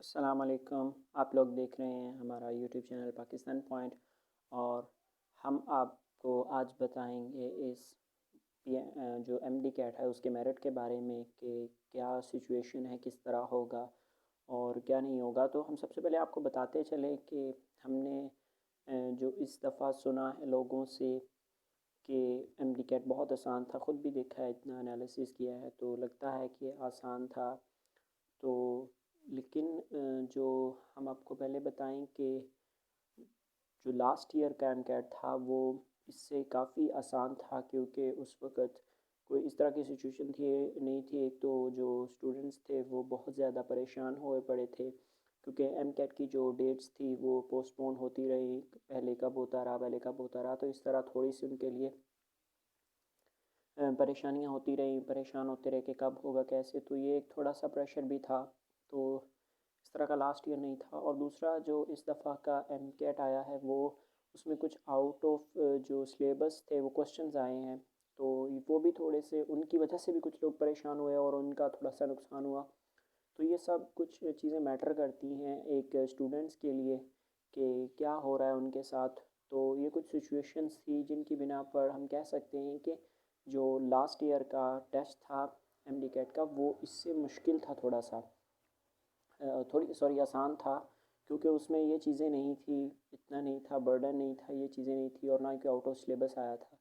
अस्सलाम वालेकुम। आप लोग देख रहे हैं हमारा यूट्यूब चैनल पाकिस्तान पॉइंट और हम आपको आज बताएंगे जो एमडी कैट है उसके मेरिट के बारे में कि क्या सिचुएशन है, किस तरह होगा और क्या नहीं होगा। तो हम सबसे पहले आपको बताते चले कि हमने जो इस दफ़ा सुना है लोगों से कि एमडी कैट बहुत आसान था, ख़ुद भी देखा है, इतना एनालिसिस किया है तो लगता है कि आसान था। तो लेकिन जो हम आपको पहले बताएं कि जो लास्ट ईयर का एमकैट था वो इससे काफ़ी आसान था, क्योंकि उस वक़्त कोई इस तरह की सिचुएशन थी नहीं थी। एक तो जो स्टूडेंट्स थे वो बहुत ज़्यादा परेशान हुए पड़े थे, क्योंकि एमकैट की जो डेट्स थी वो पोस्टपोन होती रही, पहले कब होता रहा, पहले कब होता रहा। तो इस तरह थोड़ी सी उनके लिए परेशानियाँ होती रहीं, परेशान होते रहे कि कब होगा कैसे। तो ये एक थोड़ा सा प्रेशर भी था। तो इस तरह का लास्ट ईयर नहीं था। और दूसरा जो इस दफ़ा का एमकैट आया है वो उसमें कुछ आउट ऑफ जो सिलेबस थे वो क्वेश्चंस आए हैं, तो वो भी थोड़े से उनकी वजह से भी कुछ लोग परेशान हुए और उनका थोड़ा सा नुकसान हुआ। तो ये सब कुछ चीज़ें मैटर करती हैं एक स्टूडेंट्स के लिए कि क्या हो रहा है उनके साथ। तो ये कुछ सिचुएशंस थी जिनकी बिना पर हम कह सकते हैं कि जो लास्ट ईयर का टेस्ट था एमडी कैट का वो इससे मुश्किल था, थोड़ा सा थोड़ी सॉरी आसान था, क्योंकि उसमें ये चीज़ें नहीं थी, इतना नहीं था, बर्डन नहीं था, ये चीज़ें नहीं थी और ना कि आउट ऑफ सिलेबस आया था।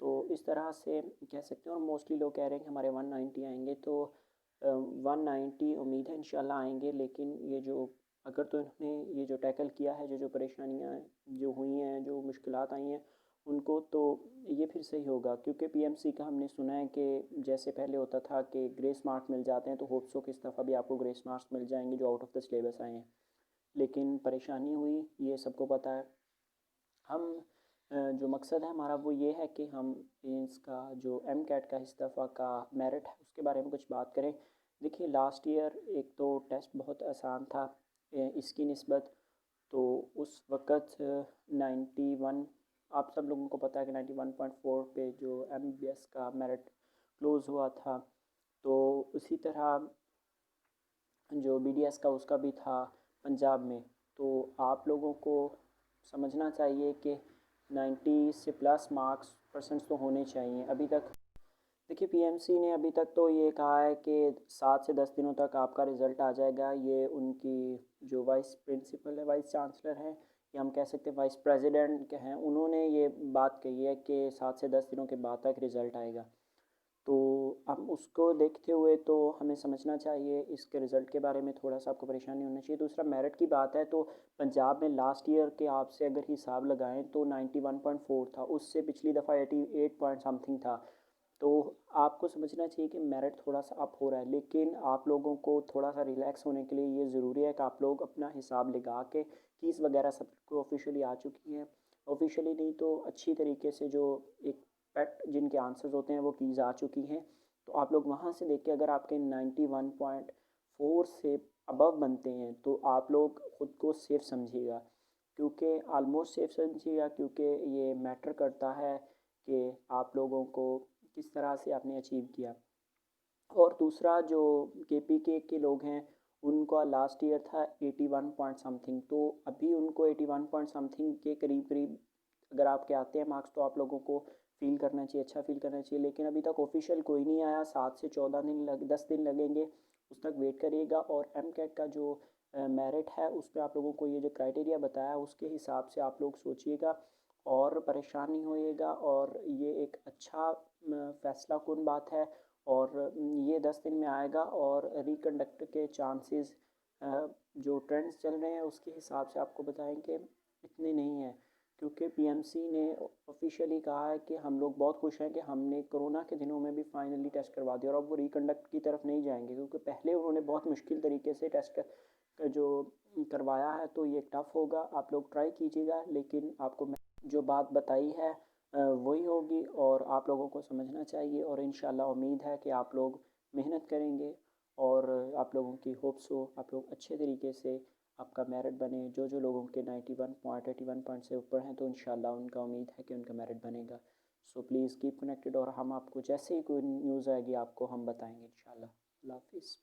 तो इस तरह से कह सकते हैं। और मोस्टली लोग कह रहे हैं कि हमारे 190 आएंगे, तो 190 उम्मीद है इंशाल्लाह आएंगे। लेकिन ये जो अगर तो इन्होंने ये जो टैकल किया है, जो परेशानियाँ जो हुई हैं, जो मुश्किलात आई हैं उनको, तो ये फिर सही होगा। क्योंकि पीएमसी का हमने सुना है कि जैसे पहले होता था कि ग्रेस मार्क्स मिल जाते हैं, तो होप्स हो कि इस दफ़ा भी आपको ग्रेस मार्क्स मिल जाएंगे जो आउट ऑफ द सिलेबस आए हैं। लेकिन परेशानी हुई, ये सबको पता है। हम जो मकसद है हमारा वो ये है कि हम इसका जो एम कैट का इस दफ़ा का मेरिट है उसके बारे में कुछ बात करें। देखिए, लास्ट ईयर एक तो टेस्ट बहुत आसान था इसकी निस्बत। तो उस वक़्त 91, आप सब लोगों को पता है कि 91.4 पे जो एमबीबीएस का मेरिट क्लोज़ हुआ था। तो उसी तरह जो बीडीएस का उसका भी था पंजाब में। तो आप लोगों को समझना चाहिए कि 90 से प्लस मार्क्स परसेंट्स तो होने चाहिए अभी तक। देखिए, पीएमसी ने अभी तक तो ये कहा है कि 7 से 10 दिनों तक आपका रिज़ल्ट आ जाएगा। ये उनकी जो वाइस प्रिंसिपल है, वाइस चांसलर हैं, या हम कह सकते हैं वाइस प्रेसिडेंट के हैं, उन्होंने ये बात कही है कि 7 से 10 दिनों के बाद तक रिज़ल्ट आएगा। तो हम उसको देखते हुए तो हमें समझना चाहिए इसके रिज़ल्ट के बारे में, थोड़ा सा आपको परेशानी होना चाहिए। दूसरा मेरिट की बात है तो पंजाब में लास्ट ईयर के आपसे अगर हिसाब लगाएं तो 91.4 था, उससे पिछली दफ़ा 88 पॉइंट समथिंग था। तो आपको समझना चाहिए कि मेरिट थोड़ा सा अप हो रहा है। लेकिन आप लोगों को थोड़ा सा रिलैक्स होने के लिए ये ज़रूरी है कि आप लोग अपना हिसाब लगा के, कीज़ वगैरह सब को ऑफिशियली आ चुकी हैं, ऑफिशियली नहीं तो अच्छी तरीके से जो एक पेट जिनके आंसर्स होते हैं वो कीज़ आ चुकी हैं। तो आप लोग वहाँ से देख के अगर आपके 91.4 से अबव बनते हैं तो आप लोग ख़ुद को सेफ़ समझिएगा, क्योंकि आलमोस्ट सेफ़ समझिएगा, क्योंकि ये मैटर करता है कि आप लोगों को किस तरह से आपने अचीव किया। और दूसरा जो के लोग हैं उनका लास्ट ईयर था 81 पॉइंट समथिंग, तो अभी उनको 81 पॉइंट समथिंग के करीब करीब अगर आपके आते हैं मार्क्स तो आप लोगों को फील करना चाहिए, अच्छा फील करना चाहिए। लेकिन अभी तक ऑफिशियल कोई नहीं आया, 7 से 14 दिन 10 दिन लगेंगे, उस तक वेट करिएगा। और एम कैट का जो मेरिट है उस पर आप लोगों को ये जो क्राइटेरिया बताया उसके हिसाब से आप लोग सोचिएगा और परेशान नहीं होइएगा। और ये एक अच्छा फ़ैसला कुन बात है। और ये 10 दिन में आएगा और रिकंडक्ट के चांसेस जो ट्रेंड्स चल रहे हैं उसके हिसाब से आपको बताएं कि इतने नहीं हैं, क्योंकि पीएमसी ने ऑफिशियली कहा है कि हम लोग बहुत खुश हैं कि हमने कोरोना के दिनों में भी फाइनली टेस्ट करवा दिया और अब वो रिकंडक्ट की तरफ नहीं जाएंगे, क्योंकि पहले उन्होंने बहुत मुश्किल तरीके से टेस्ट जो करवाया है। तो ये टफ़ होगा, आप लोग ट्राई कीजिएगा। लेकिन आपको जो बात बताई है वही होगी और आप लोगों को समझना चाहिए। और इंशाल्लाह उम्मीद है कि आप लोग मेहनत करेंगे और आप लोगों की होप्स हो आप लोग अच्छे तरीके से आपका मेरिट बने। जो लोगों के 81 पॉइंट से ऊपर हैं तो इंशाल्लाह उनका उम्मीद है कि उनका मेरिट बनेगा। सो प्लीज़ कीप कनेक्टेड और हम आपको जैसे ही कोई न्यूज़ आएगी आपको हम बताएंगे इंशाल्लाह। अल्लाह हाफिज़।